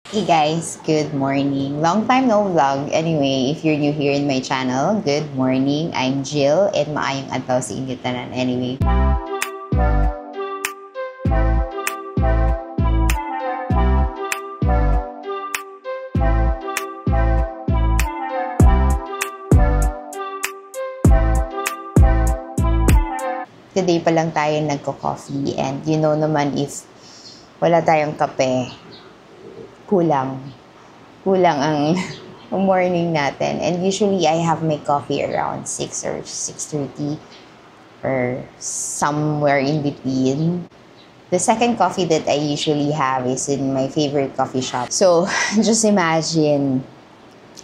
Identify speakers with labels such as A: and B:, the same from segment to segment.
A: Hey guys, good morning. Long time no vlog. Anyway, if you're new here in my channel, good morning. I'm Jill and maayong adlaw sa inyong tanan. Anyway, today pa lang tayo nagko-coffee and you know naman if wala tayong kape, kulang. Kulang ang morning natin. And usually, I have my coffee around 6 or 6:30 or somewhere in between. The second coffee that I usually have is in my favorite coffee shop. So, just imagine,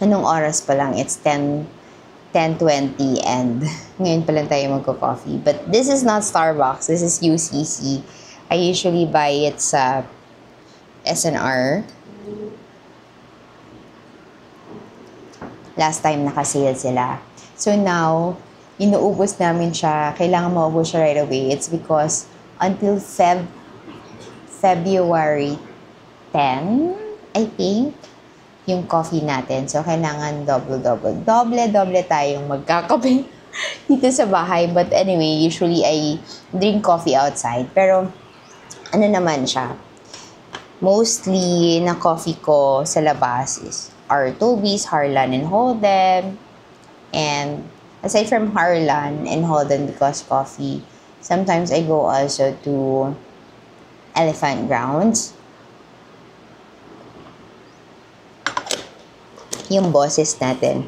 A: anong oras pa lang? It's 10:20 and ngayon pa lang tayo magko-coffee. But this is not Starbucks. This is UCC. I usually buy it sa SNR. Last time naka-sale sila. So now, inuubos namin siya. Kailangan maubos siya right away. It's because until February 10, I think, yung coffee natin. So, kailangan doble tayong magkakape dito sa bahay. But anyway, usually I drink coffee outside. Pero, ano naman siya? Mostly, na coffee ko sa labas is Toby's, Harlan, and Holden. And aside from Harlan and Holden because coffee, sometimes I go also to Elephant Grounds. Yung boses natin,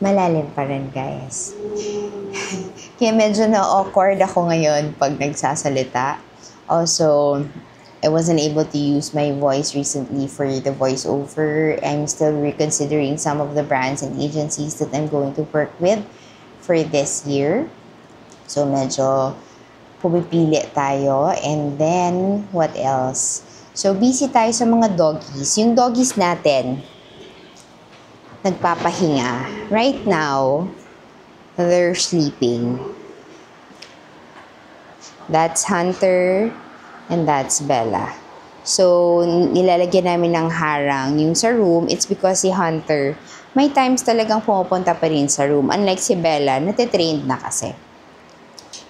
A: malalim pa rin, guys. Kaya medyo na-awkward ako ngayon pag nagsasalita. Also, I wasn't able to use my voice recently for the voiceover. I'm still reconsidering some of the brands and agencies that I'm going to work with for this year. So, medyo pumipili tayo. And then, what else? So, busy tayo sa mga doggies. Yung doggies natin, nagpapahinga. Right now, they're sleeping. That's Hunter and that's Bella. So, nilalagyan namin ng harang yung sa room. It's because si Hunter, may times talagang pumupunta pa rin sa room. Unlike si Bella, natitrained na kasi.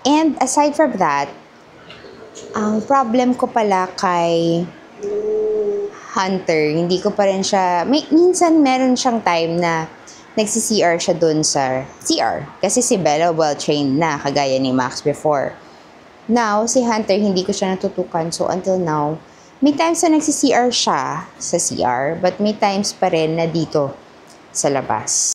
A: And aside from that, ang problem ko pala kay Hunter, hindi ko pa rin siya, minsan meron siyang time na nagsi-CR siya dun sa CR. Kasi si Bella well-trained na, kagaya ni Max before. Now, si Hunter, hindi ko siya natutukan. So, until now, may times na nagsi-CR siya sa CR, but may times pa rin na dito sa labas.